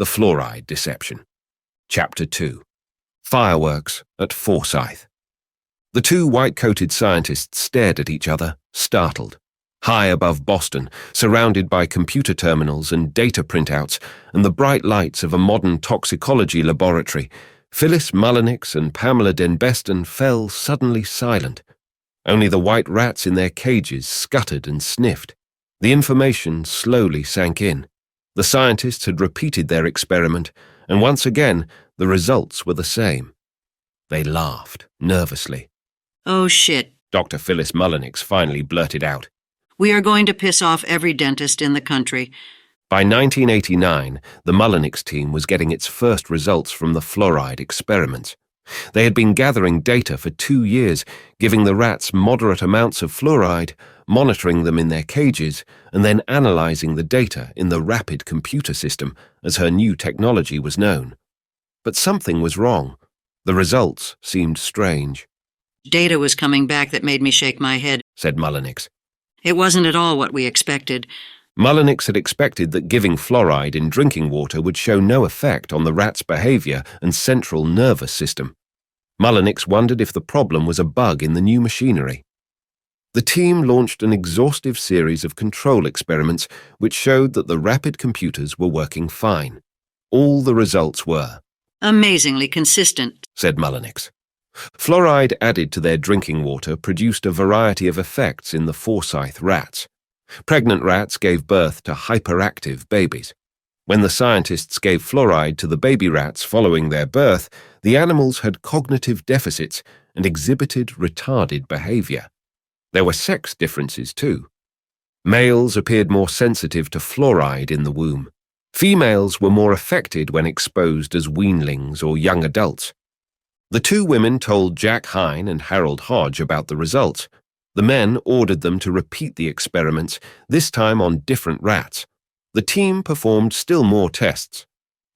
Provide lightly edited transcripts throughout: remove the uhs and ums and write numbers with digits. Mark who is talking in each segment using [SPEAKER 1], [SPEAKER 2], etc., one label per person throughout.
[SPEAKER 1] The Fluoride Deception. Chapter 2. Fireworks at Forsyth. The two white-coated scientists stared at each other, startled. High above Boston, surrounded by computer terminals and data printouts and the bright lights of a modern toxicology laboratory, Phyllis Mullenix and Pamela Denbeston fell suddenly silent. Only the white rats in their cages scuttered and sniffed. The information slowly sank in. The scientists had repeated their experiment, and once again, the results were the same. They laughed, nervously.
[SPEAKER 2] "Oh, shit,"
[SPEAKER 1] Dr. Phyllis Mullenix finally blurted out.
[SPEAKER 2] "We are going to piss off every dentist in the country."
[SPEAKER 1] By 1989, the Mullenix team was getting its first results from the fluoride experiments. They had been gathering data for 2 years, giving the rats moderate amounts of fluoride, monitoring them in their cages, and then analyzing the data in the rapid computer system, as her new technology was known. But something was wrong. The results seemed strange.
[SPEAKER 2] "Data was coming back that made me shake my head,"
[SPEAKER 1] said Mullenix.
[SPEAKER 2] "It wasn't at all what we expected."
[SPEAKER 1] Mullenix had expected that giving fluoride in drinking water would show no effect on the rat's behavior and central nervous system. Mullenix wondered if the problem was a bug in the new machinery. The team launched an exhaustive series of control experiments which showed that the rapid computers were working fine. All the results were
[SPEAKER 2] "Amazingly consistent,"
[SPEAKER 1] said Mullenix. Fluoride added to their drinking water produced a variety of effects in the Forsyth rats. Pregnant rats gave birth to hyperactive babies. When the scientists gave fluoride to the baby rats following their birth, the animals had cognitive deficits and exhibited retarded behavior. There were sex differences too. Males appeared more sensitive to fluoride in the womb. Females were more affected when exposed as weanlings or young adults. The two women told Jack Hine and Harold Hodge about the results. The men ordered them to repeat the experiments, this time on different rats. The team performed still more tests.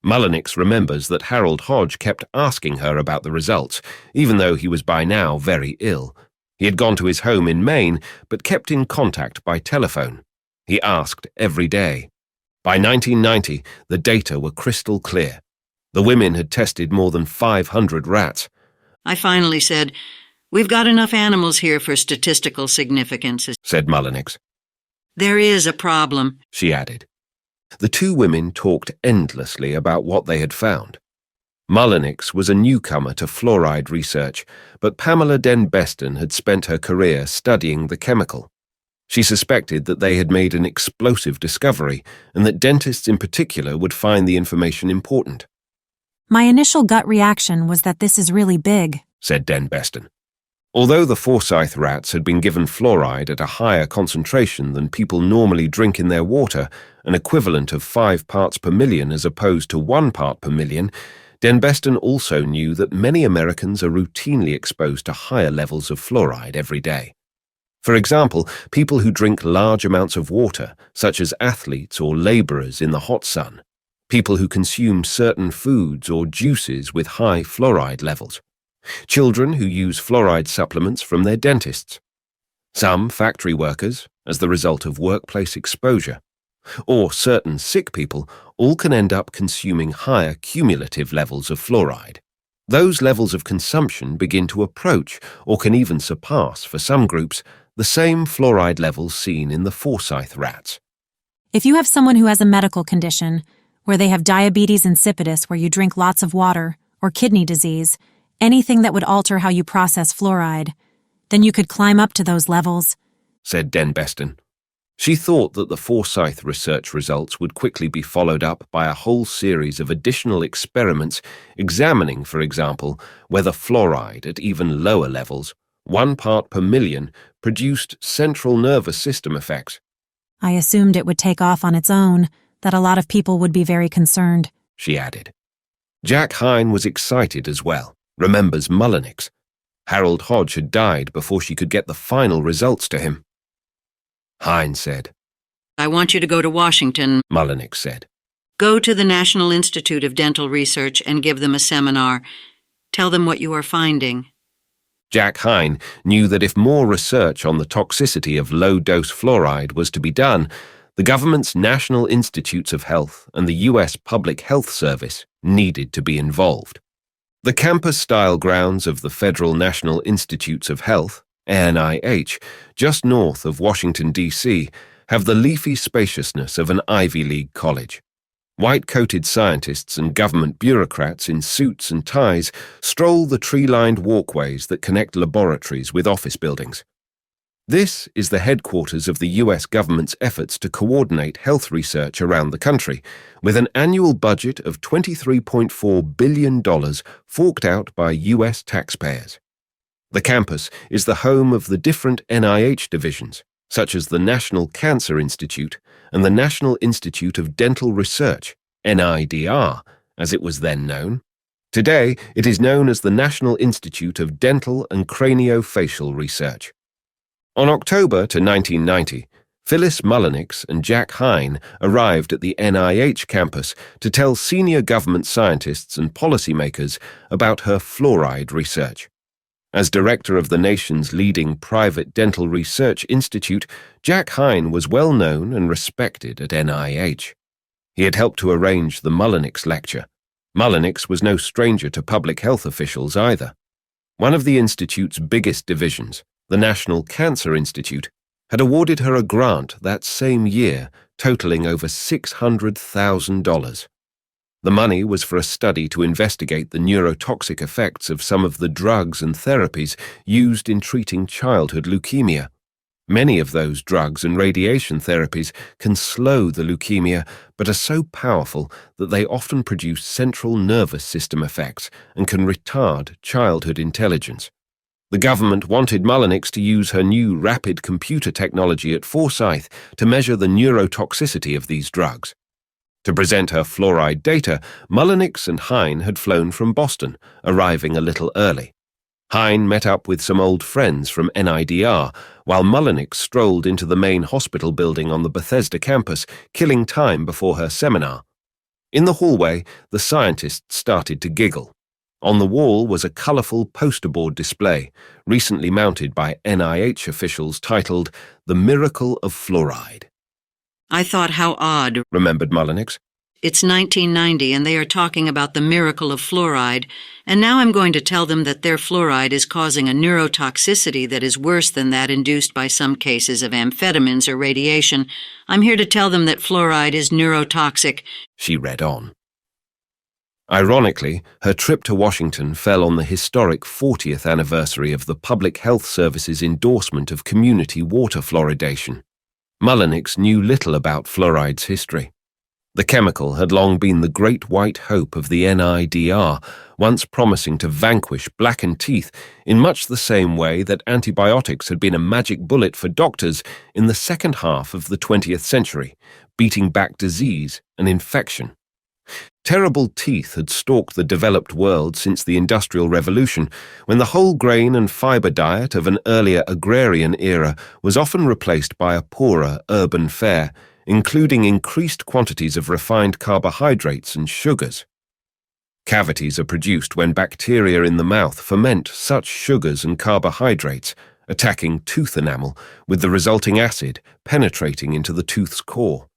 [SPEAKER 1] Mullenix remembers that Harold Hodge kept asking her about the results, even though he was by now very ill. He had gone to his home in Maine, but kept in contact by telephone. He asked every day. By 1990, the data were crystal clear. The women had tested more than 500 rats.
[SPEAKER 2] "I finally said, 'We've got enough animals here for statistical significance,'
[SPEAKER 1] said Mullenix.
[SPEAKER 2] 'There is a problem,'
[SPEAKER 1] she added. The two women talked endlessly about what they had found. Mullenix was a newcomer to fluoride research, but Pamela Denbeston had spent her career studying the chemical. She suspected that they had made an explosive discovery, and that dentists in particular would find the information important.
[SPEAKER 3] "My initial gut reaction was that this is really big,"
[SPEAKER 1] said Denbeston. Although the Forsyth rats had been given fluoride at a higher concentration than people normally drink in their water, an equivalent of 5 parts per million as opposed to 1 part per million, Denbeston also knew that many Americans are routinely exposed to higher levels of fluoride every day. For example, people who drink large amounts of water, such as athletes or laborers in the hot sun, people who consume certain foods or juices with high fluoride levels, children who use fluoride supplements from their dentists, some factory workers as the result of workplace exposure, or certain sick people all can end up consuming higher cumulative levels of fluoride. Those levels of consumption begin to approach, or can even surpass, for some groups, the same fluoride levels seen in the Forsyth rats.
[SPEAKER 3] "If you have someone who has a medical condition, where they have diabetes insipidus where you drink lots of water, or kidney disease, anything that would alter how you process fluoride, then you could climb up to those levels,"
[SPEAKER 1] said Denbeston. She thought that the Forsyth research results would quickly be followed up by a whole series of additional experiments examining, for example, whether fluoride at even lower levels, 1 part per million, produced central nervous system effects.
[SPEAKER 3] "I assumed it would take off on its own, that a lot of people would be very concerned,"
[SPEAKER 1] she added. Jack Hine was excited as well, remembers Mullenix. Harold Hodge had died before she could get the final results to him. Hine said.
[SPEAKER 2] "I want you to go to Washington,"
[SPEAKER 1] Mullenix said.
[SPEAKER 2] "Go to the National Institute of Dental Research and give them a seminar. Tell them what you are finding."
[SPEAKER 1] Jack Hine knew that if more research on the toxicity of low-dose fluoride was to be done, The government's National Institutes of Health and the U.S. Public Health Service needed to be involved. The campus-style grounds of the Federal National Institutes of Health, NIH, just north of Washington, D.C., have the leafy spaciousness of an Ivy League college. White-coated scientists and government bureaucrats in suits and ties stroll the tree-lined walkways that connect laboratories with office buildings. This is the headquarters of the U.S. government's efforts to coordinate health research around the country, with an annual budget of $23.4 billion forked out by U.S. taxpayers. The campus is the home of the different NIH divisions, such as the National Cancer Institute and the National Institute of Dental Research, NIDR, as it was then known. Today, it is known as the National Institute of Dental and Craniofacial Research. On October to 1990, Phyllis Mullenix and Jack Hine arrived at the NIH campus to tell senior government scientists and policymakers about her fluoride research. As director of the nation's leading private dental research institute, Jack Hine was well known and respected at NIH. He had helped to arrange the Mullenix Lecture. Mullenix was no stranger to public health officials either. One of the institute's biggest divisions, the National Cancer Institute, had awarded her a grant that same year, totaling over $600,000. The money was for a study to investigate the neurotoxic effects of some of the drugs and therapies used in treating childhood leukemia. Many of those drugs and radiation therapies can slow the leukemia, but are so powerful that they often produce central nervous system effects and can retard childhood intelligence. The government wanted Mullenix to use her new rapid computer technology at Forsyth to measure the neurotoxicity of these drugs. To present her fluoride data, Mullenix and Hine had flown from Boston, arriving a little early. Hine met up with some old friends from NIDR, while Mullenix strolled into the main hospital building on the Bethesda campus, killing time before her seminar. In the hallway, the scientists started to giggle. On the wall was a colourful poster board display, recently mounted by NIH officials, titled "The Miracle of Fluoride."
[SPEAKER 2] I thought how odd,
[SPEAKER 1] remembered Mullenix.
[SPEAKER 2] It's 1990 and they are talking about the miracle of fluoride, and now I'm going to tell them that their fluoride is causing a neurotoxicity that is worse than that induced by some cases of amphetamines or radiation. I'm here to tell them that fluoride is neurotoxic.
[SPEAKER 1] She read on. Ironically, her trip to Washington fell on the historic 40th anniversary of the Public Health Service's endorsement of community water fluoridation. Mullenix knew little about fluoride's history. The chemical had long been the great white hope of the NIDR, once promising to vanquish blackened teeth in much the same way that antibiotics had been a magic bullet for doctors in the second half of the 20th century, beating back disease and infection. Terrible teeth had stalked the developed world since the Industrial Revolution, when the whole grain and fibre diet of an earlier agrarian era was often replaced by a poorer urban fare, including increased quantities of refined carbohydrates and sugars. Cavities are produced when bacteria in the mouth ferment such sugars and carbohydrates, attacking tooth enamel, with the resulting acid penetrating into the tooth's core.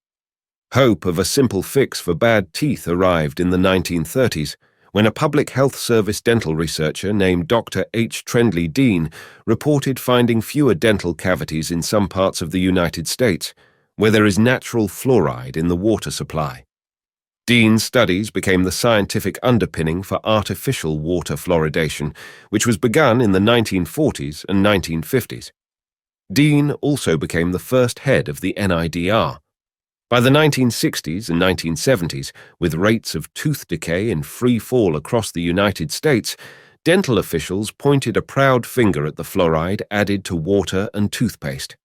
[SPEAKER 1] Hope of a simple fix for bad teeth arrived in the 1930s, when a public health service dental researcher named Dr. H. Trendley Dean reported finding fewer dental cavities in some parts of the United States, where there is natural fluoride in the water supply. Dean's studies became the scientific underpinning for artificial water fluoridation, which was begun in the 1940s and 1950s. Dean also became the first head of the NIDR. By the 1960s and 1970s, with rates of tooth decay in free fall across the United States, dental officials pointed a proud finger at the fluoride added to water and toothpaste.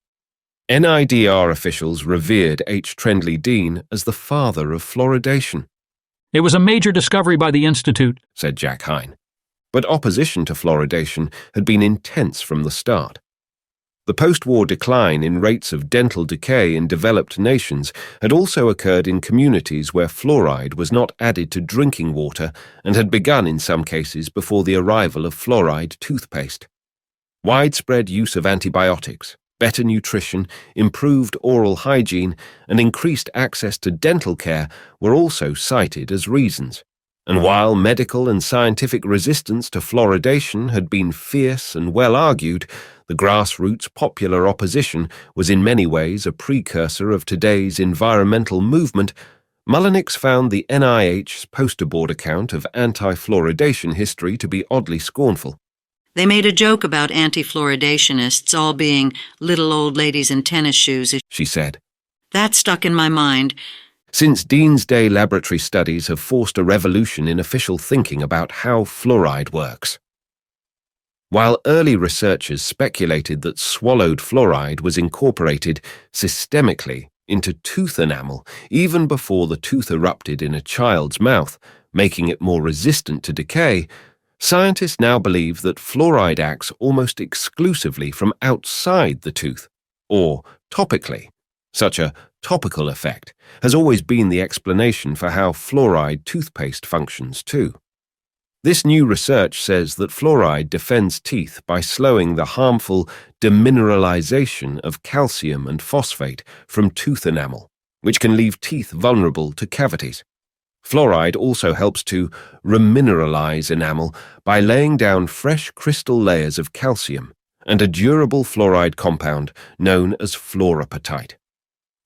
[SPEAKER 1] NIDR officials revered H. Trendley Dean as the father of fluoridation.
[SPEAKER 4] It was a major discovery by the Institute,
[SPEAKER 1] said Jack Hine. But opposition to fluoridation had been intense from the start. The post-war decline in rates of dental decay in developed nations had also occurred in communities where fluoride was not added to drinking water and had begun in some cases before the arrival of fluoride toothpaste. Widespread use of antibiotics, Better nutrition, improved oral hygiene, and increased access to dental care were also cited as reasons. And while medical and scientific resistance to fluoridation had been fierce and well argued, the grassroots popular opposition was in many ways a precursor of today's environmental movement. Mullenix found the NIH's poster board account of anti-fluoridation history to be oddly scornful.
[SPEAKER 2] They made a joke about anti-fluoridationists all being little old ladies in tennis shoes,
[SPEAKER 1] She said.
[SPEAKER 2] That stuck in my mind.
[SPEAKER 1] Since Dean's Day laboratory studies have forced a revolution in official thinking about how fluoride works. While early researchers speculated that swallowed fluoride was incorporated systemically into tooth enamel even before the tooth erupted in a child's mouth, making it more resistant to decay, scientists now believe that fluoride acts almost exclusively from outside the tooth, or topically. Such a topical effect has always been the explanation for how fluoride toothpaste functions too. This new research says that fluoride defends teeth by slowing the harmful demineralization of calcium and phosphate from tooth enamel, which can leave teeth vulnerable to cavities. Fluoride also helps to remineralize enamel by laying down fresh crystal layers of calcium and a durable fluoride compound known as fluorapatite.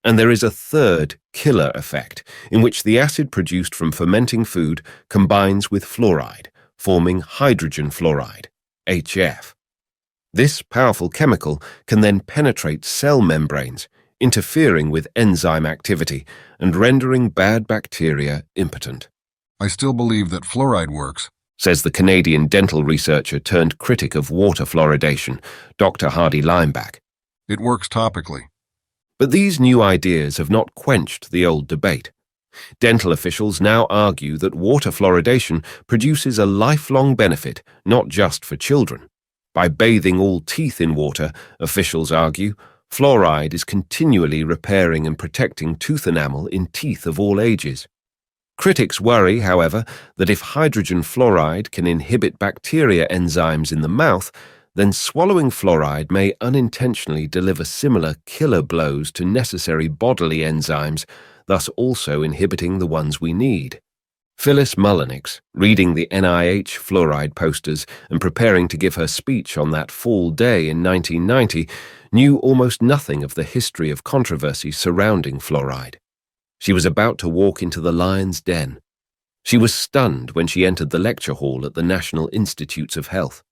[SPEAKER 1] And there is a third killer effect in which the acid produced from fermenting food combines with fluoride, forming hydrogen fluoride, HF. This powerful chemical can then penetrate cell membranes, interfering with enzyme activity and rendering bad bacteria impotent.
[SPEAKER 5] I still believe that fluoride works,
[SPEAKER 1] says the Canadian dental researcher turned critic of water fluoridation, Dr. Hardy Limeback.
[SPEAKER 5] It works topically.
[SPEAKER 1] But these new ideas have not quenched the old debate. Dental officials now argue that water fluoridation produces a lifelong benefit, not just for children. By bathing all teeth in water, officials argue, fluoride is continually repairing and protecting tooth enamel in teeth of all ages. Critics worry, however, that if hydrogen fluoride can inhibit bacteria enzymes in the mouth, then swallowing fluoride may unintentionally deliver similar killer blows to necessary bodily enzymes, thus also inhibiting the ones we need. Phyllis Mullenix, reading the NIH fluoride posters and preparing to give her speech on that fall day in 1990, knew almost nothing of the history of controversy surrounding fluoride. She was about to walk into the lion's den. She was stunned when she entered the lecture hall at the National Institutes of Health.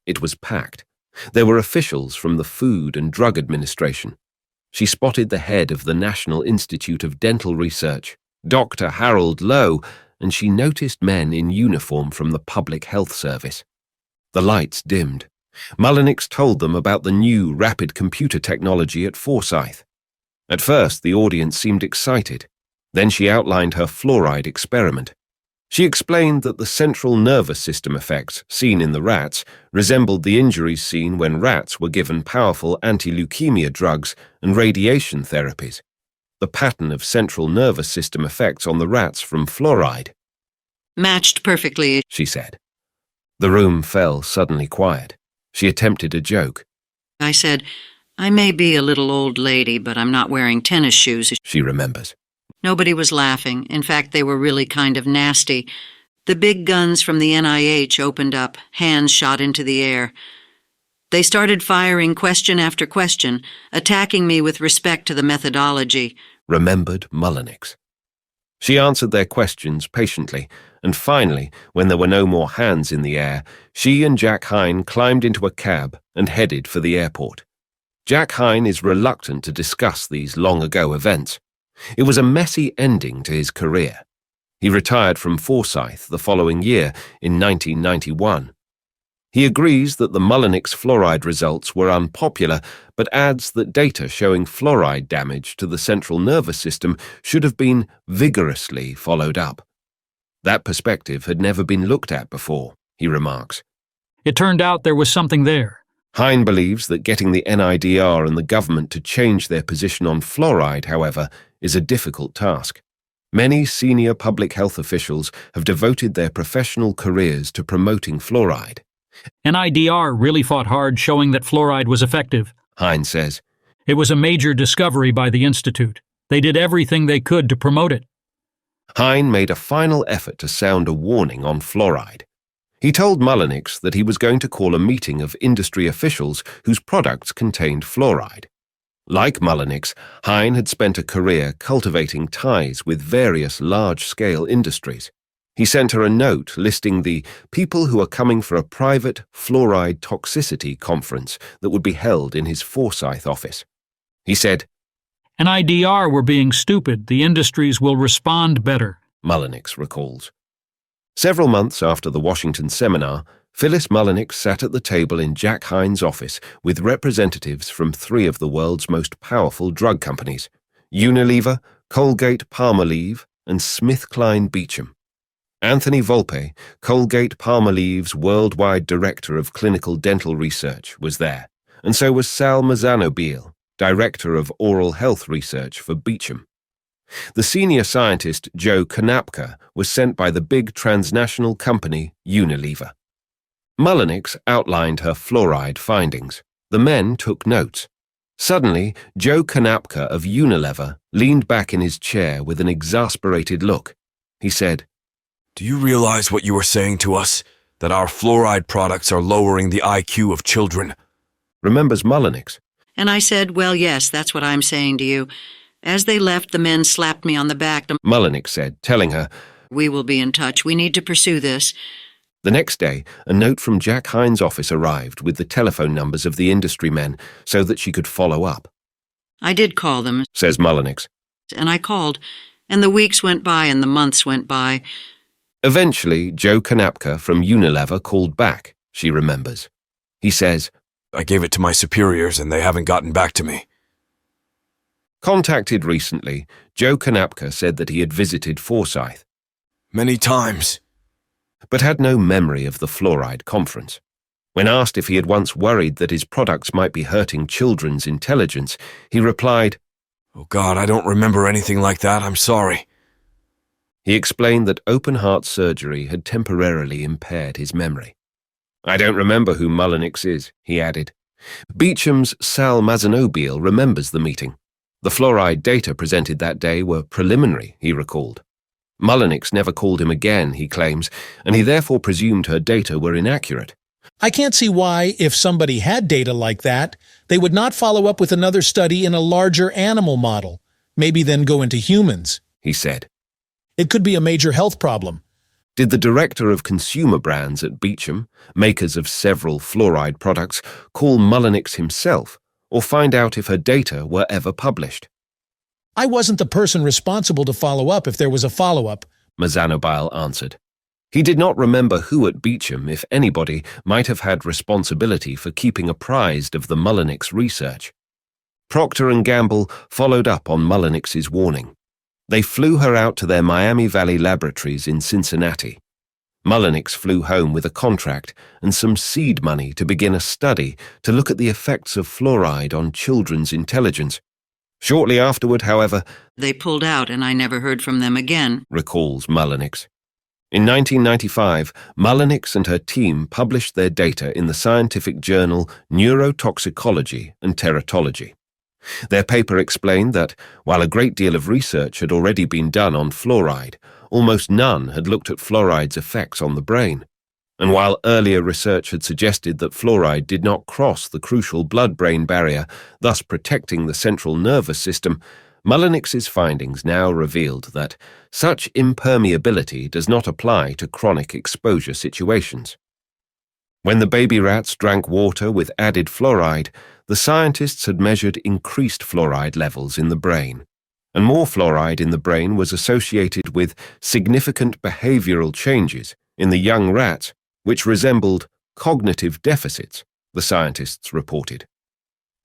[SPEAKER 1] It was packed. There were officials from the Food and Drug Administration. She spotted the head of the National Institute of Dental Research, Dr. Harold Lowe, and she noticed men in uniform from the Public Health Service. The lights dimmed. Mullenix told them about the new rapid computer technology at Forsyth. At first, the audience seemed excited. Then she outlined her fluoride experiment. She explained that the central nervous system effects seen in the rats resembled the injuries seen when rats were given powerful anti-leukemia drugs and radiation therapies. The pattern of central nervous system effects on the rats from fluoride.
[SPEAKER 2] Matched perfectly,
[SPEAKER 1] She said. The room fell suddenly quiet. She attempted a joke.
[SPEAKER 2] I said. I may be a little old lady, but I'm not wearing tennis shoes.
[SPEAKER 1] She remembers.
[SPEAKER 2] Nobody was laughing. In fact, they were really kind of nasty. The big guns from the NIH opened up, hands shot into the air. They started firing question after question, attacking me with respect to the methodology.
[SPEAKER 1] Remembered Mullenix. She answered their questions patiently, and finally, when there were no more hands in the air, she and Jack Hine climbed into a cab and headed for the airport. Jack Hine is reluctant to discuss these long-ago events. It was a messy ending to his career. He retired from Forsyth the following year, in 1991. He agrees that the Mullenix fluoride results were unpopular, but adds that data showing fluoride damage to the central nervous system should have been vigorously followed up. That perspective had never been looked at before, he remarks.
[SPEAKER 4] It turned out there was something there.
[SPEAKER 1] Hine believes that getting the NIDR and the government to change their position on fluoride, however, is a difficult task. Many senior public health officials have devoted their professional careers to promoting fluoride.
[SPEAKER 4] NIDR really fought hard showing that fluoride was effective.
[SPEAKER 1] Hine says,
[SPEAKER 4] It was a major discovery by the Institute. They did everything they could to promote it.
[SPEAKER 1] Hine made a final effort to sound a warning on fluoride. He told Mullenix that he was going to call a meeting of industry officials whose products contained fluoride. Like Mullenix, Hine had spent a career cultivating ties with various large-scale industries. He sent her a note listing the people who are coming for a private fluoride toxicity conference that would be held in his Forsyth office. He said,
[SPEAKER 4] "NIDR were being stupid. The industries will respond better,"
[SPEAKER 1] Mullenix recalls. Several months after the Washington seminar, Phyllis Mullenix sat at the table in Jack Hine's office with representatives from 3 of the world's most powerful drug companies, Unilever, Colgate-Palmolive, and SmithKline Beecham. Anthony Volpe, Colgate-Palmolive's worldwide director of clinical dental research, was there, and so was Sal Mazzano-Beale, director of oral health research for Beecham. The senior scientist Joe Kanapka was sent by the big transnational company Unilever. Mullenix outlined her fluoride findings. The men took notes. Suddenly, Joe Kanapka of Unilever leaned back in his chair with an exasperated look. He said,
[SPEAKER 6] "Do you realize what you are saying to us? That our fluoride products are lowering the IQ of children?"
[SPEAKER 1] Remembers Mullenix.
[SPEAKER 2] And I said, well, yes, that's what I'm saying to you. As they left, the men slapped me on the back.
[SPEAKER 1] Mullenix said, telling her,
[SPEAKER 2] "We will be in touch. We need to pursue this."
[SPEAKER 1] The next day, a note from Jack Hine's office arrived with the telephone numbers of the industry men so that she could follow up.
[SPEAKER 2] I did call them,
[SPEAKER 1] Says Mullenix.
[SPEAKER 2] and I called, and the weeks went by and the months went by.
[SPEAKER 1] Eventually, Joe Kanapka from Unilever called back, she remembers. He says,
[SPEAKER 6] "I gave it to my superiors and they haven't gotten back to me."
[SPEAKER 1] Contacted recently, Joe Kanapka said that he had visited Forsyth,
[SPEAKER 6] "Many times."
[SPEAKER 1] but had no memory of the fluoride conference. When asked if he had once worried that his products might be hurting children's intelligence, he replied,
[SPEAKER 6] "Oh God, I don't remember anything like that. I'm sorry."
[SPEAKER 1] He explained that open-heart surgery had temporarily impaired his memory. "I don't remember who Mullenix is," he added. Beecham's Sal Mazzano-Beale remembers the meeting. The fluoride data presented that day were preliminary, he recalled. Mullenix never called him again, he claims, and he therefore presumed her data were inaccurate.
[SPEAKER 7] "I can't see why, if somebody had data like that, they would not follow up with another study in a larger animal model, maybe then go into humans,"
[SPEAKER 1] he said.
[SPEAKER 7] "It could be a major health problem."
[SPEAKER 1] Did the director of consumer brands at Beecham, makers of several fluoride products, call Mullenix himself, or find out if her data were ever published?
[SPEAKER 7] "I wasn't the person responsible to follow up if there was a follow-up,"
[SPEAKER 1] Mazzano-Beale answered. He did not remember who at Beecham, if anybody, might have had responsibility for keeping apprised of the Mullenix research. Procter & Gamble followed up on Mullenix's warning. They flew her out to their Miami Valley laboratories in Cincinnati. Mullenix flew home with a contract and some seed money to begin a study to look at the effects of fluoride on children's intelligence. Shortly afterward, however,
[SPEAKER 2] They pulled out, and I never heard from them again.
[SPEAKER 1] recalls Mullenix. In 1995, Mullenix and her team published their data in the scientific journal Neurotoxicology and Teratology. Their paper explained that, while a great deal of research had already been done on fluoride, almost none had looked at fluoride's effects on the brain. And while earlier research had suggested that fluoride did not cross the crucial blood-brain barrier, thus protecting the central nervous system, Mullenix's findings now revealed that such impermeability does not apply to chronic exposure situations. When the baby rats drank water with added fluoride, the scientists had measured increased fluoride levels in the brain, and more fluoride in the brain was associated with significant behavioral changes in the young rats, which resembled cognitive deficits, the scientists reported.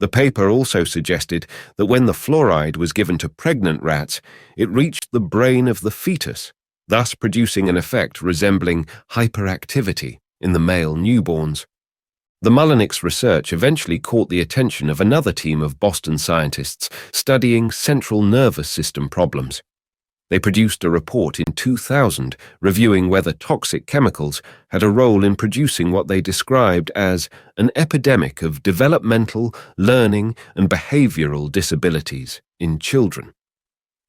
[SPEAKER 1] The paper also suggested that when the fluoride was given to pregnant rats, it reached the brain of the fetus, thus producing an effect resembling hyperactivity in the male newborns. The Mullenix research eventually caught the attention of another team of Boston scientists studying central nervous system problems. They produced a report in 2000 reviewing whether toxic chemicals had a role in producing what they described as an epidemic of developmental, learning, and behavioral disabilities in children.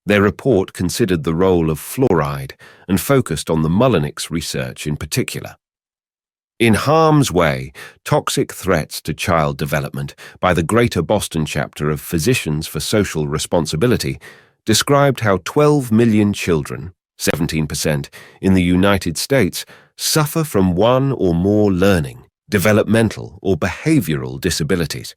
[SPEAKER 1] Their report considered the role of fluoride and focused on the Mullenix research in particular. In Harm's Way, Toxic Threats to Child Development by the Greater Boston chapter of Physicians for Social Responsibility described how 12 million children, 17%, in the United States suffer from one or more learning, developmental, or behavioral disabilities.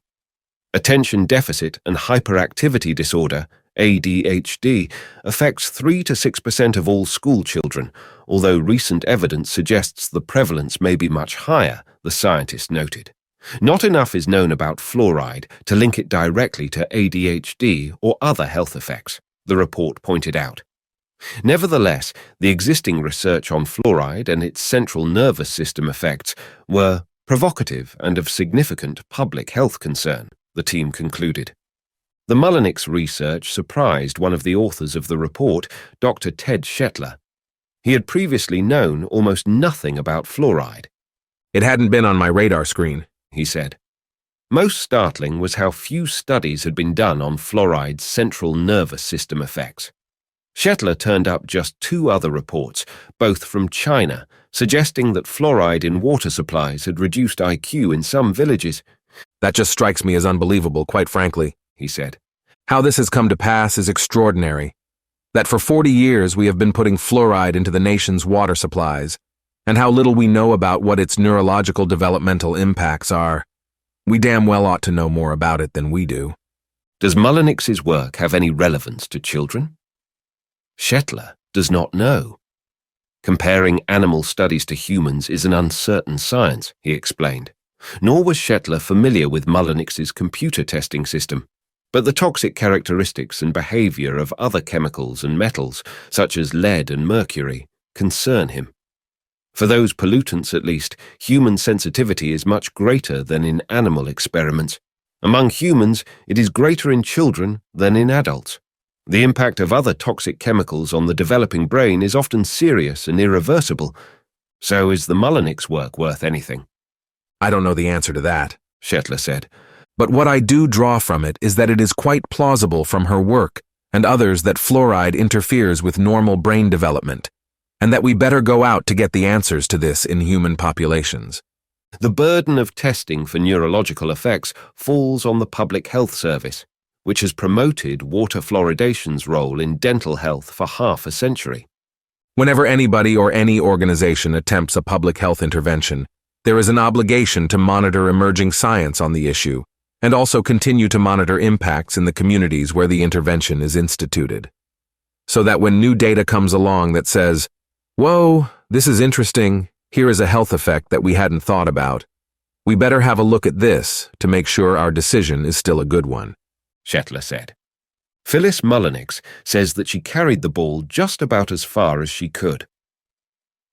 [SPEAKER 1] Attention deficit and hyperactivity disorder, ADHD, affects 3 to 6% of all school children, although recent evidence suggests the prevalence may be much higher, the scientists noted. Not enough is known about fluoride to link it directly to ADHD or other health effects, the report pointed out. Nevertheless, the existing research on fluoride and its central nervous system effects were provocative and of significant public health concern, the team concluded. The Mullenix research surprised one of the authors of the report, Dr. Ted Shetler. He had previously known almost nothing about fluoride.
[SPEAKER 8] It hadn't been on my radar screen,
[SPEAKER 1] he said. Most startling was how few studies had been done on fluoride's central nervous system effects. Shetler turned up just 2 other reports, both from China, suggesting that fluoride in water supplies had reduced IQ in some villages.
[SPEAKER 8] That just strikes me as unbelievable, quite frankly,
[SPEAKER 1] he said.
[SPEAKER 8] How this has come to pass is extraordinary. That for 40 years we have been putting fluoride into the nation's water supplies, and how little we know about what its neurological developmental impacts are. We damn well ought to know more about it than we do.
[SPEAKER 1] Does Mullenix's work have any relevance to children? Shetler does not know. Comparing animal studies to humans is an uncertain science, he explained. Nor was Shetler familiar with Mullenix's computer testing system. But the toxic characteristics and behavior of other chemicals and metals, such as lead and mercury, concern him. For those pollutants, at least, human sensitivity is much greater than in animal experiments. Among humans, it is greater in children than in adults. The impact of other toxic chemicals on the developing brain is often serious and irreversible. So is the Mullenix work worth anything?
[SPEAKER 8] I don't know the answer to that,
[SPEAKER 1] Shetler said.
[SPEAKER 8] But what I do draw from it is that it is quite plausible from her work and others that fluoride interferes with normal brain development, and that we better go out to get the answers to this in human populations.
[SPEAKER 1] The burden of testing for neurological effects falls on the Public Health Service, which has promoted water fluoridation's role in dental health for half a century.
[SPEAKER 8] Whenever anybody or any organization attempts a public health intervention, there is an obligation to monitor emerging science on the issue, and also continue to monitor impacts in the communities where the intervention is instituted. So that when new data comes along that says, "Whoa, this is interesting, here is a health effect that we hadn't thought about," we better have a look at this to make sure our decision is still a good one,
[SPEAKER 1] Shetler said. Phyllis Mullenix says that she carried the ball just about as far as she could.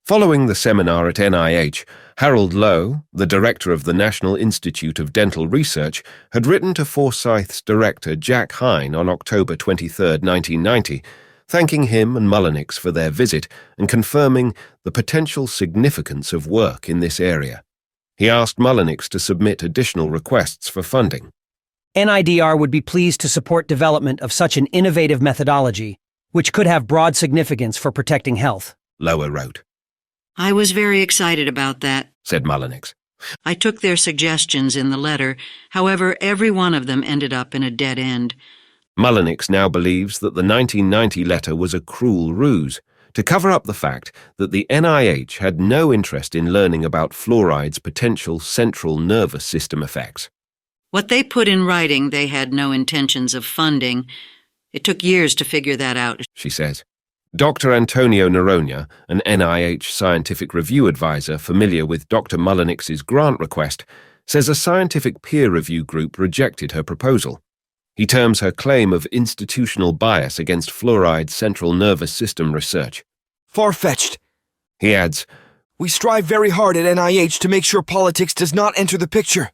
[SPEAKER 1] Following the seminar at NIH, Harold Lowe, the director of the National Institute of Dental Research, had written to Forsyth's director Jack Hine on October 23, 1990, thanking him and Mullenix for their visit and confirming the potential significance of work in this area. He asked Mullenix to submit additional requests for funding.
[SPEAKER 9] NIDR would be pleased to support development of such an innovative methodology, which could have broad significance for protecting health,
[SPEAKER 1] Lowe wrote.
[SPEAKER 2] I was very excited about that,
[SPEAKER 1] said Mullenix.
[SPEAKER 2] I took their suggestions in the letter. However, every one of them ended up in a dead end.
[SPEAKER 1] Mullenix now believes that the 1990 letter was a cruel ruse to cover up the fact that the NIH had no interest in learning about fluoride's potential central nervous system effects.
[SPEAKER 2] What they put in writing, they had no intentions of funding. It took years to figure that out,
[SPEAKER 1] she says. Dr. Antonio Noronha, an NIH scientific review advisor familiar with Dr. Mullenix's grant request, says a scientific peer review group rejected her proposal. He terms her claim of institutional bias against fluoride's central nervous system research
[SPEAKER 6] Far-fetched.
[SPEAKER 1] He adds,
[SPEAKER 6] We strive very hard at NIH to make sure politics does not enter the picture.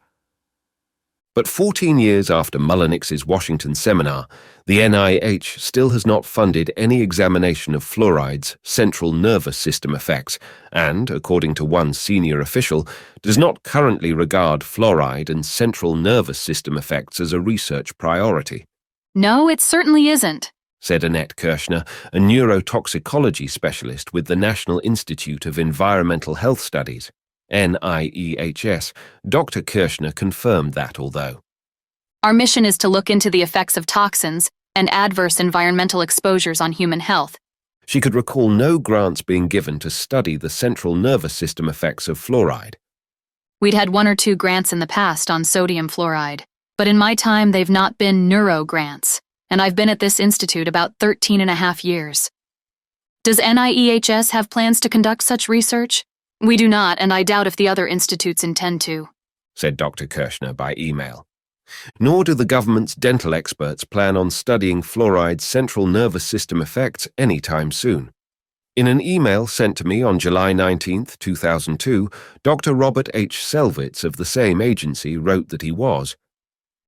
[SPEAKER 1] But 14 years after Mullenix's Washington seminar, the NIH still has not funded any examination of fluoride's central nervous system effects and, according to one senior official, does not currently regard fluoride and central nervous system effects as a research priority.
[SPEAKER 10] No, it certainly isn't,
[SPEAKER 1] said Annette Kirschner, a neurotoxicology specialist with the National Institute of Environmental Health Studies. NIEHS. Dr. Kirschner confirmed that although
[SPEAKER 10] our mission is to look into the effects of toxins and adverse environmental exposures on human health.
[SPEAKER 1] She could recall no grants being given to study the central nervous system effects of fluoride.
[SPEAKER 10] We'd had 1 or 2 grants in the past on sodium fluoride, but in my time they've not been neuro grants, and I've been at this institute about 13.5 years. Does NIEHS have plans to conduct such research? We do not, and I doubt if the other institutes intend to,
[SPEAKER 1] said Dr. Kirschner by email. Nor do the government's dental experts plan on studying fluoride's central nervous system effects anytime soon. In an email sent to me on July 19, 2002, Dr. Robert H. Selwitz of the same agency wrote that he was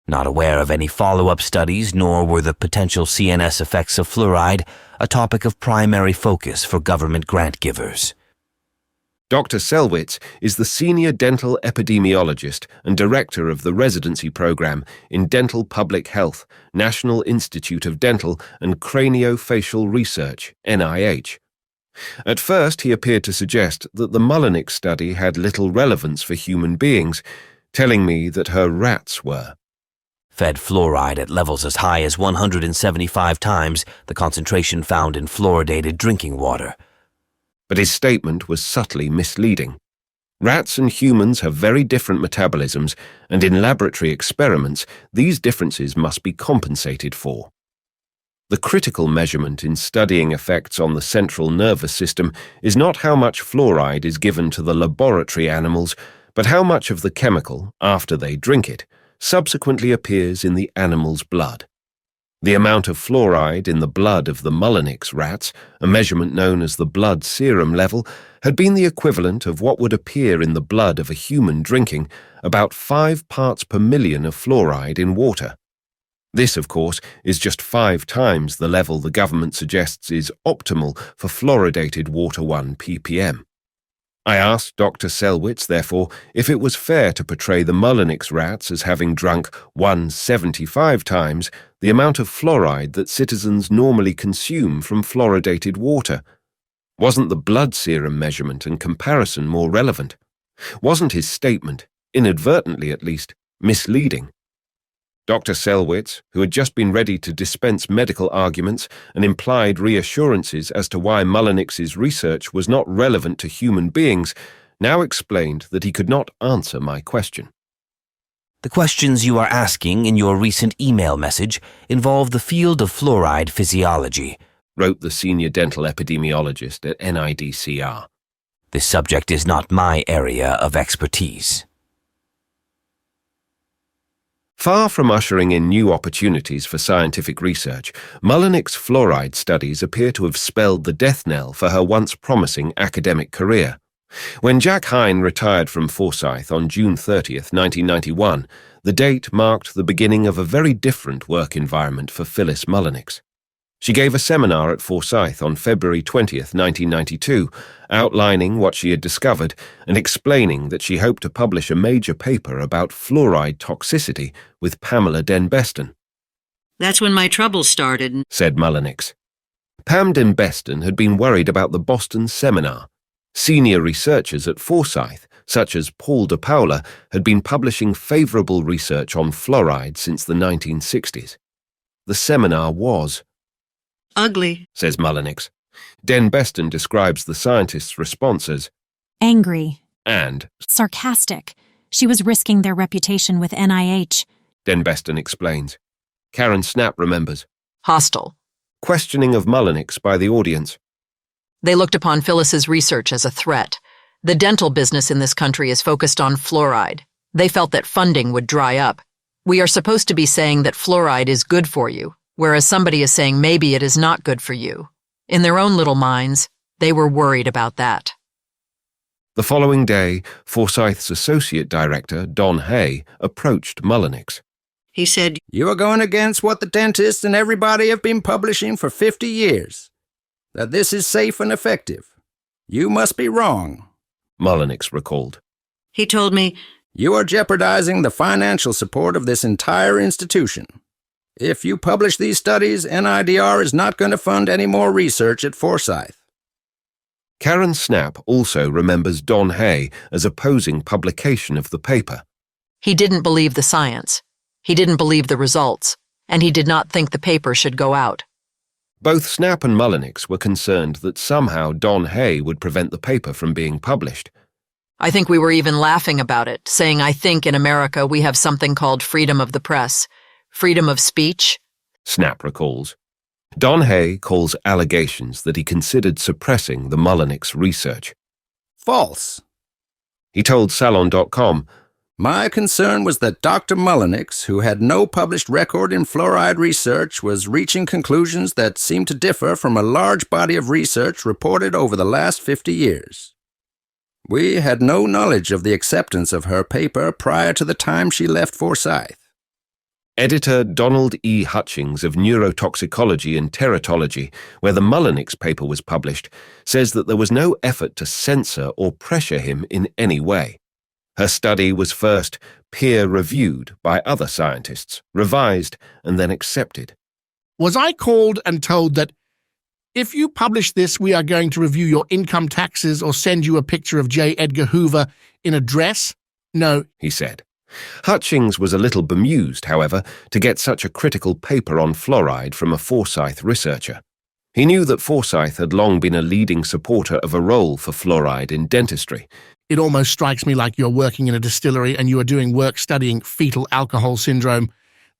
[SPEAKER 11] not aware of any follow-up studies, nor were the potential CNS effects of fluoride a topic of primary focus for government grant givers.
[SPEAKER 1] Dr. Selwitz is the senior dental epidemiologist and director of the residency program in Dental Public Health, National Institute of Dental and Craniofacial Research, NIH. At first, he appeared to suggest that the Mullenix study had little relevance for human beings, telling me that her rats were
[SPEAKER 11] fed fluoride at levels as high as 175 times the concentration found in fluoridated drinking water.
[SPEAKER 1] But his statement was subtly misleading. Rats and humans have very different metabolisms, and in laboratory experiments, these differences must be compensated for. The critical measurement in studying effects on the central nervous system is not how much fluoride is given to the laboratory animals, but how much of the chemical, after they drink it, subsequently appears in the animal's blood. The amount of fluoride in the blood of the Mullenix rats, a measurement known as the blood serum level, had been the equivalent of what would appear in the blood of a human drinking about 5 parts per million of fluoride in water. This, of course, is just 5 times the level the government suggests is optimal for fluoridated water 1 ppm. I asked Dr. Selwitz, therefore, if it was fair to portray the Mullenix rats as having drunk 175 times the amount of fluoride that citizens normally consume from fluoridated water. Wasn't the blood serum measurement and comparison more relevant? Wasn't his statement, inadvertently at least, misleading? Dr. Selwitz, who had just been ready to dispense medical arguments and implied reassurances as to why Mullenix's research was not relevant to human beings, now explained that he could not answer my question.
[SPEAKER 11] The questions you are asking in your recent email message involve the field of fluoride physiology,
[SPEAKER 1] wrote the senior dental epidemiologist at NIDCR.
[SPEAKER 11] This subject is not my area of expertise.
[SPEAKER 1] Far from ushering in new opportunities for scientific research, Mullenix fluoride studies appear to have spelled the death knell for her once promising academic career. When Jack Hine retired from Forsyth on June 30, 1991, the date marked the beginning of a very different work environment for Phyllis Mullenix. She gave a seminar at Forsyth on February 20, 1992, outlining what she had discovered and explaining that she hoped to publish a major paper about fluoride toxicity with Pamela Denbeston.
[SPEAKER 2] That's when my troubles started,
[SPEAKER 1] said Mullenix. Pam Denbeston had been worried about the Boston seminar. Senior researchers at Forsyth, such as Paul de Paula, had been publishing favorable research on fluoride since the 1960s. The seminar was
[SPEAKER 2] ugly,
[SPEAKER 1] says Mullenix. Denbeston describes the scientists' response as
[SPEAKER 3] angry
[SPEAKER 1] and
[SPEAKER 3] sarcastic. She was risking their reputation with NIH.
[SPEAKER 1] Denbeston explains. Karen Snapp remembers.
[SPEAKER 12] Hostile.
[SPEAKER 1] Questioning of Mullenix by the audience.
[SPEAKER 12] They looked upon Phyllis's research as a threat. The dental business in this country is focused on fluoride. They felt that funding would dry up. We are supposed to be saying that fluoride is good for you, whereas somebody is saying maybe it is not good for you. In their own little minds, they were worried about that.
[SPEAKER 1] The following day, Forsyth's associate director, Don Hay, approached Mullenix.
[SPEAKER 2] He said,
[SPEAKER 13] "You are going against what the dentists and everybody have been publishing for 50 years, that this is safe and effective. You must be wrong,"
[SPEAKER 1] Mullenix recalled.
[SPEAKER 2] He told me,
[SPEAKER 13] "You are jeopardizing the financial support of this entire institution. If you publish these studies, NIDR is not going to fund any more research at Forsyth."
[SPEAKER 1] Karen Snapp also remembers Don Hay as opposing publication of the paper.
[SPEAKER 12] He didn't believe the science. He didn't believe the results, and he did not think the paper should go out.
[SPEAKER 1] Both Snapp and Mullenix were concerned that somehow Don Hay would prevent the paper from being published.
[SPEAKER 12] I think we were even laughing about it, saying I think in America we have something called freedom of the press, freedom of speech.
[SPEAKER 1] Snapp recalls. Don Hay calls allegations that he considered suppressing the Mullenix research
[SPEAKER 13] false.
[SPEAKER 1] He told Salon.com,
[SPEAKER 13] "My concern was that Dr. Mullenix, who had no published record in fluoride research, was reaching conclusions that seemed to differ from a large body of research reported over the last 50 years. We had no knowledge of the acceptance of her paper prior to the time she left Forsyth."
[SPEAKER 1] Editor Donald E. Hutchings of Neurotoxicology and Teratology, where the Mullenix paper was published, says that there was no effort to censor or pressure him in any way. Her study was first peer-reviewed by other scientists, revised, and then accepted.
[SPEAKER 14] "Was I called and told that if you publish this, we are going to review your income taxes or send you a picture of J. Edgar Hoover in a dress? No,"
[SPEAKER 1] he said. Hutchings was a little bemused, however, to get such a critical paper on fluoride from a Forsyth researcher. He knew that Forsyth had long been a leading supporter of a role for fluoride in dentistry.
[SPEAKER 14] "It almost strikes me like you're working in a distillery and you are doing work studying fetal alcohol syndrome.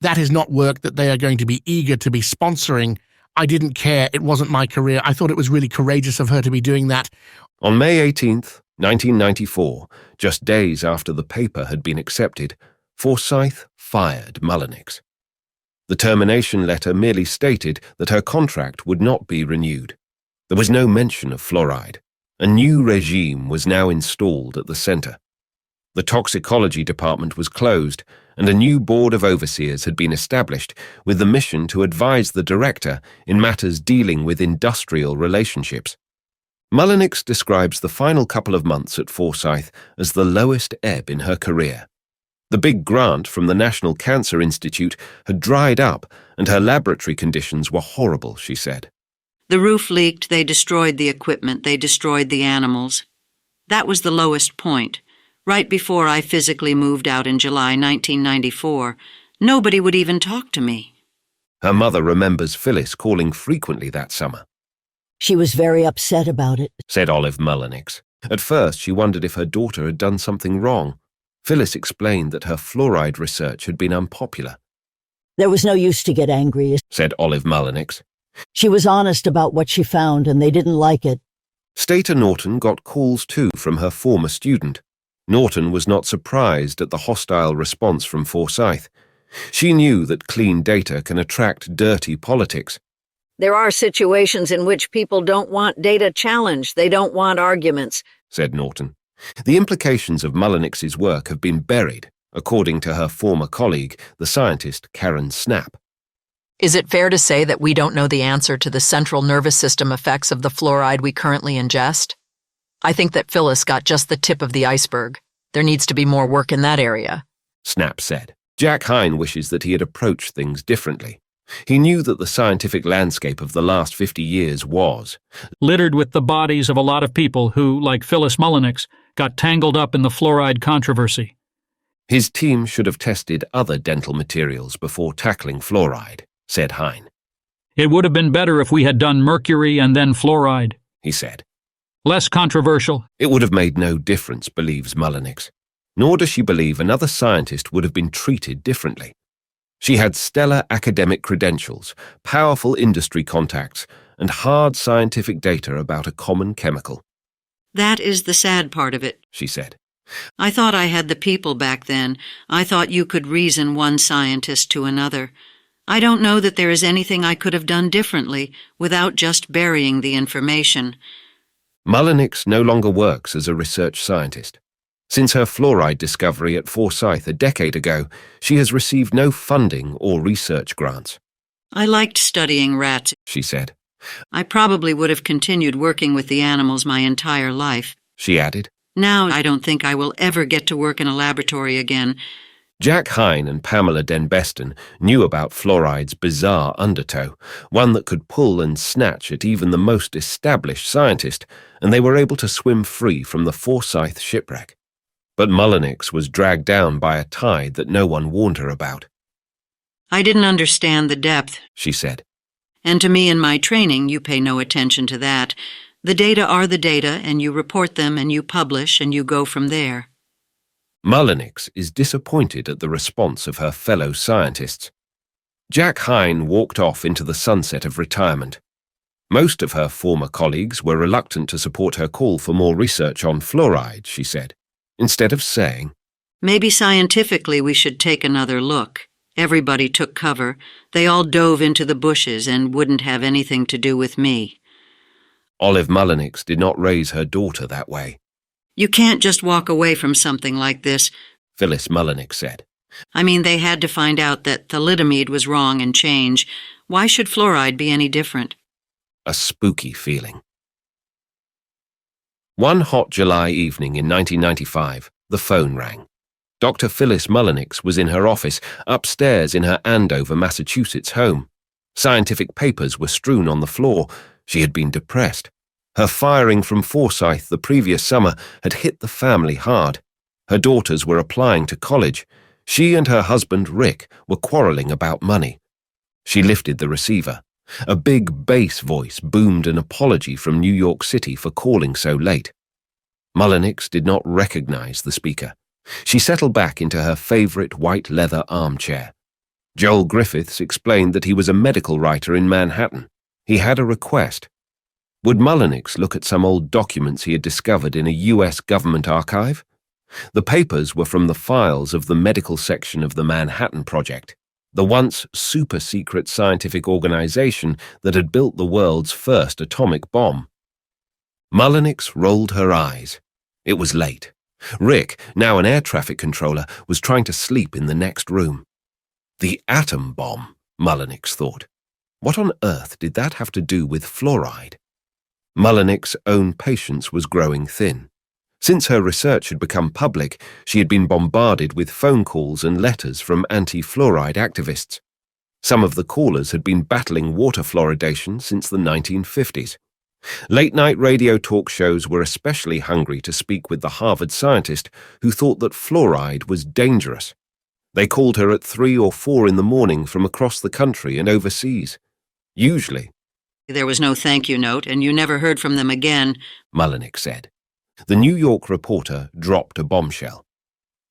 [SPEAKER 14] That is not work that they are going to be eager to be sponsoring. I didn't care. It wasn't my career. I thought it was really courageous of her to be doing that."
[SPEAKER 1] On May 18th, 1994, just days after the paper had been accepted, Forsyth fired Mullenix. The termination letter merely stated that her contract would not be renewed. There was no mention of fluoride. A new regime was now installed at the center. The toxicology department was closed, and a new board of overseers had been established with the mission to advise the director in matters dealing with industrial relationships. Mullenix describes the final couple of months at Forsyth as the lowest ebb in her career. The big grant from the National Cancer Institute had dried up, and her laboratory conditions were horrible, she said.
[SPEAKER 2] "The roof leaked, they destroyed the equipment, they destroyed the animals. That was the lowest point. Right before I physically moved out in July 1994, nobody would even talk to me."
[SPEAKER 1] Her mother remembers Phyllis calling frequently that summer.
[SPEAKER 15] "She was very upset about it,"
[SPEAKER 1] said Olive Mullenix. At first, she wondered if her daughter had done something wrong. Phyllis explained that her fluoride research had been unpopular.
[SPEAKER 15] "There was no use to get angry,"
[SPEAKER 1] said Olive Mullenix.
[SPEAKER 15] "She was honest about what she found, and they didn't like it."
[SPEAKER 1] Stater Norton got calls too from her former student. Norton was not surprised at the hostile response from Forsyth. She knew that clean data can attract dirty politics.
[SPEAKER 16] "There are situations in which people don't want data challenged. They don't want arguments,"
[SPEAKER 1] said Norton. The implications of Mullenix's work have been buried, according to her former colleague, the scientist Karen Snapp.
[SPEAKER 12] Is it fair to say that we don't know the answer to the central nervous system effects of the fluoride we currently ingest? I think that Phyllis got just the tip of the iceberg. There needs to be more work in that area,"
[SPEAKER 1] Snapp said. Jack Hine wishes that he had approached things differently. He knew that the scientific landscape of the last 50 years was
[SPEAKER 4] littered with the bodies of a lot of people who, like Phyllis Mullenix, got tangled up in the fluoride controversy.
[SPEAKER 1] His team should have tested other dental materials before tackling fluoride, said Hine.
[SPEAKER 4] It would have been better if we had done mercury and then fluoride,
[SPEAKER 1] he said.
[SPEAKER 4] Less controversial.
[SPEAKER 1] It would have made no difference, believes Mullenix. Nor does she believe another scientist would have been treated differently. She had stellar academic credentials, powerful industry contacts, and hard scientific data about a common chemical.
[SPEAKER 2] That is the sad part of it,
[SPEAKER 1] she said.
[SPEAKER 2] I thought I had the people back then. I thought you could reason one scientist to another. I don't know that there is anything I could have done differently without just burying the information.
[SPEAKER 1] Mullenix no longer works as a research scientist. Since her fluoride discovery at Forsyth a decade ago, she has received no funding or research grants.
[SPEAKER 2] I liked studying rats,
[SPEAKER 1] she said.
[SPEAKER 2] I probably would have continued working with the animals my entire life,
[SPEAKER 1] she added.
[SPEAKER 2] Now I don't think I will ever get to work in a laboratory again.
[SPEAKER 1] Jack Hine and Pamela Denbeston knew about fluoride's bizarre undertow, one that could pull and snatch at even the most established scientist, and they were able to swim free from the Forsyth shipwreck. But Mullenix was dragged down by a tide that no one warned her about.
[SPEAKER 2] I didn't understand the depth,
[SPEAKER 1] she said.
[SPEAKER 2] And to me in my training, you pay no attention to that. The data are the data, and you report them, and you publish, and you go from there.
[SPEAKER 1] Mullenix is disappointed at the response of her fellow scientists. Jack Hine walked off into the sunset of retirement. Most of her former colleagues were reluctant to support her call for more research on fluoride, she said, instead of saying,
[SPEAKER 2] Maybe scientifically we should take another look. Everybody took cover. They all dove into the bushes and wouldn't have anything to do with me.
[SPEAKER 1] Olive Mullenix did not raise her daughter that way.
[SPEAKER 2] You can't just walk away from something like this,
[SPEAKER 1] Phyllis Mullenix said.
[SPEAKER 2] I mean, they had to find out that thalidomide was wrong and change. Why should fluoride be any different?
[SPEAKER 1] A spooky feeling. One hot July evening in 1995, the phone rang. Dr. Phyllis Mullenix was in her office, upstairs in her Andover, Massachusetts home. Scientific papers were strewn on the floor. She had been depressed. Her firing from Forsyth the previous summer had hit the family hard. Her daughters were applying to college. She and her husband, Rick, were quarreling about money. She lifted the receiver. A big bass voice boomed an apology from New York City for calling so late. Mullenix did not recognize the speaker. She settled back into her favorite white leather armchair. Joel Griffiths explained that he was a medical writer in Manhattan. He had a request. Would Mullenix look at some old documents he had discovered in a U.S. government archive? The papers were from the files of the medical section of the Manhattan Project, the once super-secret scientific organization that had built the world's first atomic bomb. Mullenix rolled her eyes. It was late. Rick, now an air traffic controller, was trying to sleep in the next room. The atom bomb, Mullenix thought. What on earth did that have to do with fluoride? Mullenix's own patience was growing thin. Since her research had become public, she had been bombarded with phone calls and letters from anti-fluoride activists. Some of the callers had been battling water fluoridation since the 1950s. Late-night radio talk shows were especially hungry to speak with the Harvard scientist who thought that fluoride was dangerous. They called her at 3 or 4 in the morning from across the country and overseas. Usually,
[SPEAKER 2] There was no thank you note, and you never heard from them again,
[SPEAKER 1] Mullenix said. The New York reporter dropped a bombshell.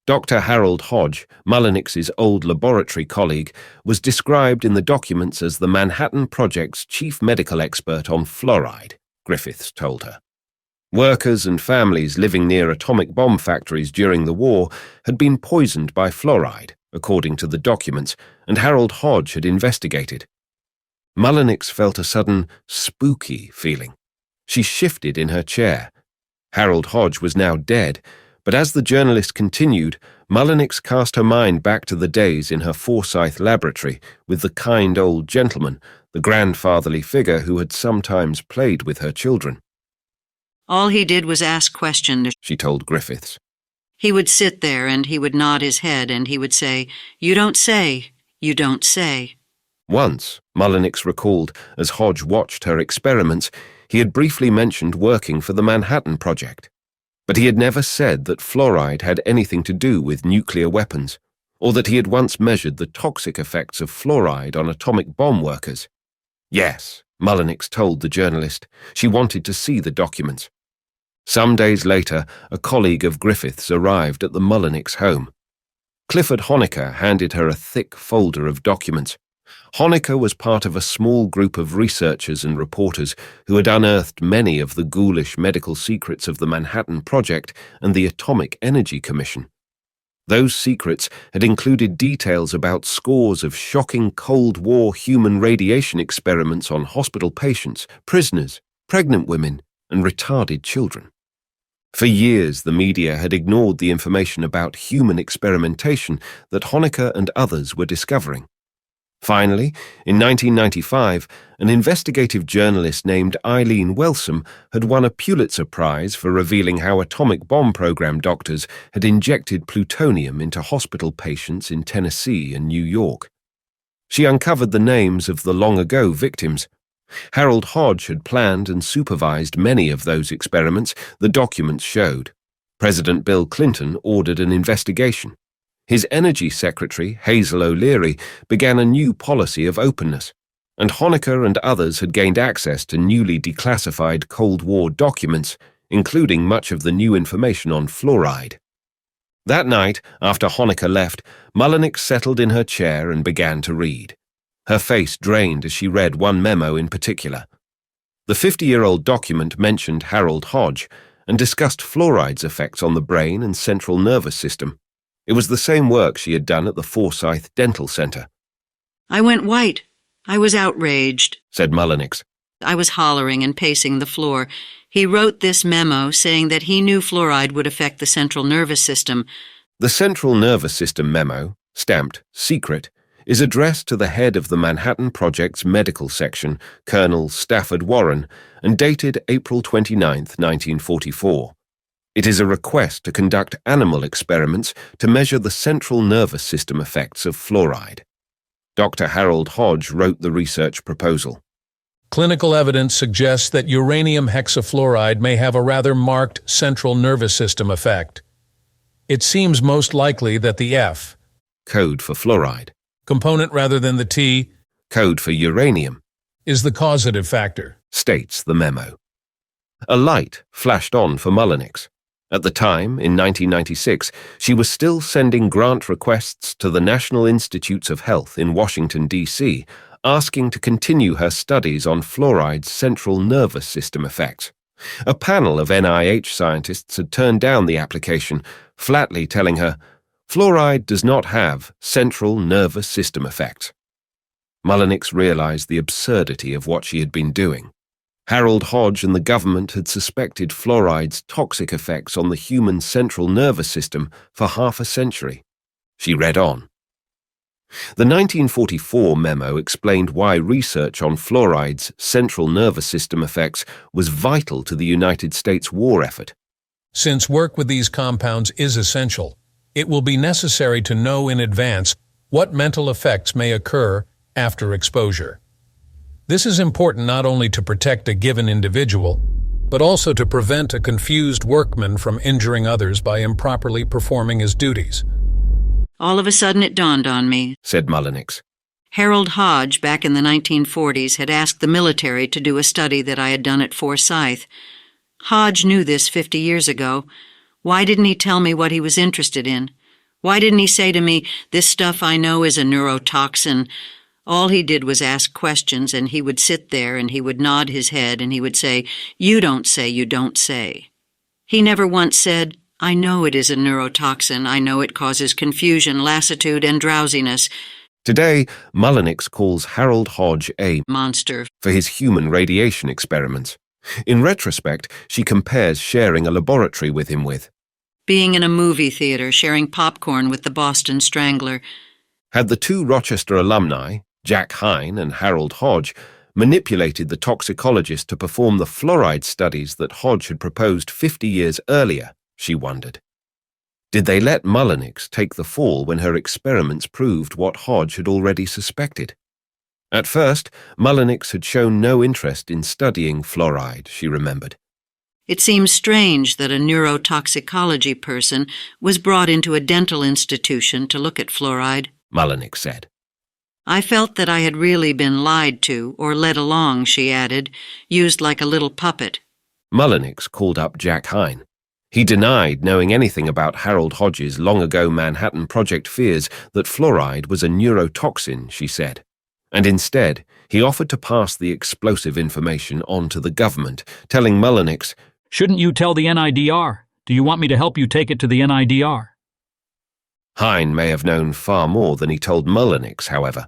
[SPEAKER 1] Dr. Harold Hodge, Mullenix's old laboratory colleague, was described in the documents as the Manhattan Project's chief medical expert on fluoride, Griffiths told her. Workers and families living near atomic bomb factories during the war had been poisoned by fluoride, according to the documents, and Harold Hodge had investigated. Mullenix felt a sudden, spooky feeling. She shifted in her chair. Harold Hodge was now dead, but as the journalist continued, Mullenix cast her mind back to the days in her Forsyth laboratory with the kind old gentleman, the grandfatherly figure who had sometimes played with her children.
[SPEAKER 2] All he did was ask questions,
[SPEAKER 1] she told Griffiths.
[SPEAKER 2] He would sit there and he would nod his head and he would say, "You don't say, you don't say."
[SPEAKER 1] Once, Mullenix recalled, as Hodge watched her experiments, he had briefly mentioned working for the Manhattan Project. But he had never said that fluoride had anything to do with nuclear weapons, or that he had once measured the toxic effects of fluoride on atomic bomb workers. Yes, Mullenix told the journalist. She wanted to see the documents. Some days later, a colleague of Griffiths arrived at the Mullenix home. Clifford Honecker handed her a thick folder of documents. Honecker was part of a small group of researchers and reporters who had unearthed many of the ghoulish medical secrets of the Manhattan Project and the Atomic Energy Commission. Those secrets had included details about scores of shocking Cold War human radiation experiments on hospital patients, prisoners, pregnant women, and retarded children. For years, the media had ignored the information about human experimentation that Honecker and others were discovering. Finally, in 1995, an investigative journalist named Eileen Wellsome had won a Pulitzer Prize for revealing how atomic bomb program doctors had injected plutonium into hospital patients in Tennessee and New York. She uncovered the names of the long-ago victims. Harold Hodge had planned and supervised many of those experiments, the documents showed. President Bill Clinton ordered an investigation. His Energy Secretary, Hazel O'Leary, began a new policy of openness, and Honecker and others had gained access to newly declassified Cold War documents, including much of the new information on fluoride. That night, after Honecker left, Mullenix settled in her chair and began to read. Her face drained as she read one memo in particular. The 50-year-old document mentioned Harold Hodge and discussed fluoride's effects on the brain and central nervous system. It was the same work she had done at the Forsyth Dental Center.
[SPEAKER 2] I went white. I was outraged,
[SPEAKER 1] said Mullenix.
[SPEAKER 2] I was hollering and pacing the floor. He wrote this memo saying that he knew fluoride would affect the central nervous system.
[SPEAKER 1] The central nervous system memo, stamped secret, is addressed to the head of the Manhattan Project's medical section, Colonel Stafford Warren, and dated April 29, 1944. It is a request to conduct animal experiments to measure the central nervous system effects of fluoride. Dr. Harold Hodge wrote the research proposal.
[SPEAKER 17] Clinical evidence suggests that uranium hexafluoride may have a rather marked central nervous system effect. It seems most likely that the F,
[SPEAKER 1] code for fluoride,
[SPEAKER 17] component rather than the T,
[SPEAKER 1] code for uranium,
[SPEAKER 17] is the causative factor,
[SPEAKER 1] states the memo. A light flashed on for Mullenix. At the time, in 1996, she was still sending grant requests to the National Institutes of Health in Washington, D.C., asking to continue her studies on fluoride's central nervous system effects. A panel of NIH scientists had turned down the application, flatly telling her, "Fluoride does not have central nervous system effects." Mullenix realized the absurdity of what she had been doing. Harold Hodge and the government had suspected fluoride's toxic effects on the human central nervous system for half a century. She read on. The 1944 memo explained why research on fluoride's central nervous system effects was vital to the United States war effort.
[SPEAKER 17] Since work with these compounds is essential, it will be necessary to know in advance what mental effects may occur after exposure. This is important not only to protect a given individual, but also to prevent a confused workman from injuring others by improperly performing his duties.
[SPEAKER 2] All of a sudden it dawned on me,
[SPEAKER 1] said Mullenix.
[SPEAKER 2] Harold Hodge, back in the 1940s, had asked the military to do a study that I had done at Forsyth. Hodge knew this 50 years ago. Why didn't he tell me what he was interested in? Why didn't he say to me, "This stuff I know is a neurotoxin"? All he did was ask questions, and he would sit there and he would nod his head and he would say, "You don't say, you don't say." He never once said, "I know it is a neurotoxin. I know it causes confusion, lassitude, and drowsiness."
[SPEAKER 1] Today, Mullenix calls Harold Hodge a
[SPEAKER 2] monster
[SPEAKER 1] for his human radiation experiments. In retrospect, she compares sharing a laboratory with him with
[SPEAKER 2] being in a movie theater, sharing popcorn with the Boston Strangler.
[SPEAKER 1] Had the two Rochester alumni, Jack Hine and Harold Hodge, manipulated the toxicologist to perform the fluoride studies that Hodge had proposed 50 years earlier, she wondered. Did they let Mullenix take the fall when her experiments proved what Hodge had already suspected? At first, Mullenix had shown no interest in studying fluoride, she remembered.
[SPEAKER 2] It seems strange that a neurotoxicology person was brought into a dental institution to look at fluoride,
[SPEAKER 1] Mullenix said.
[SPEAKER 2] I felt that I had really been lied to, or led along, she added, used like a little puppet.
[SPEAKER 1] Mullenix called up Jack Hine. He denied knowing anything about Harold Hodge's long-ago Manhattan Project fears that fluoride was a neurotoxin, she said. And instead, he offered to pass the explosive information on to the government, telling Mullenix,
[SPEAKER 4] "Shouldn't you tell the NIDR? Do you want me to help you take it to the NIDR?"
[SPEAKER 1] Hine may have known far more than he told Mullenix, however.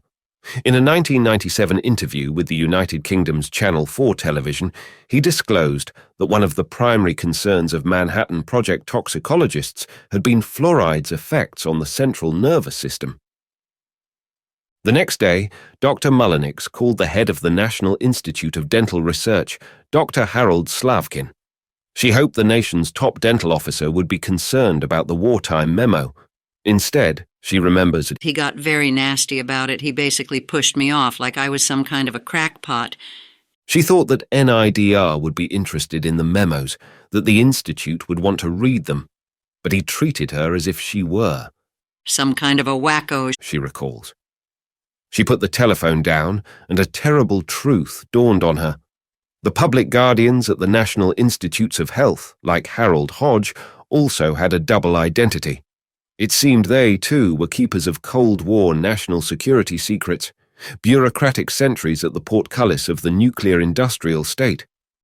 [SPEAKER 1] In a 1997 interview with the United Kingdom's Channel 4 television, he disclosed that one of the primary concerns of Manhattan Project toxicologists had been fluoride's effects on the central nervous system. The next day, Dr. Mullenix called the head of the National Institute of Dental Research, Dr. Harold Slavkin. She hoped the nation's top dental officer would be concerned about the wartime memo. Instead, she remembers,
[SPEAKER 2] He got very nasty about it. He basically pushed me off like I was some kind of a crackpot.
[SPEAKER 1] She thought that NIDR would be interested in the memos, that the Institute would want to read them, but he treated her as if she were.
[SPEAKER 2] Some kind of a wacko,
[SPEAKER 1] she recalls. She put the telephone down, and a terrible truth dawned on her. The public guardians at the National Institutes of Health, like Harold Hodge, also had a double identity. It seemed they, too, were keepers of Cold War national security secrets, bureaucratic sentries at the portcullis of the nuclear industrial state.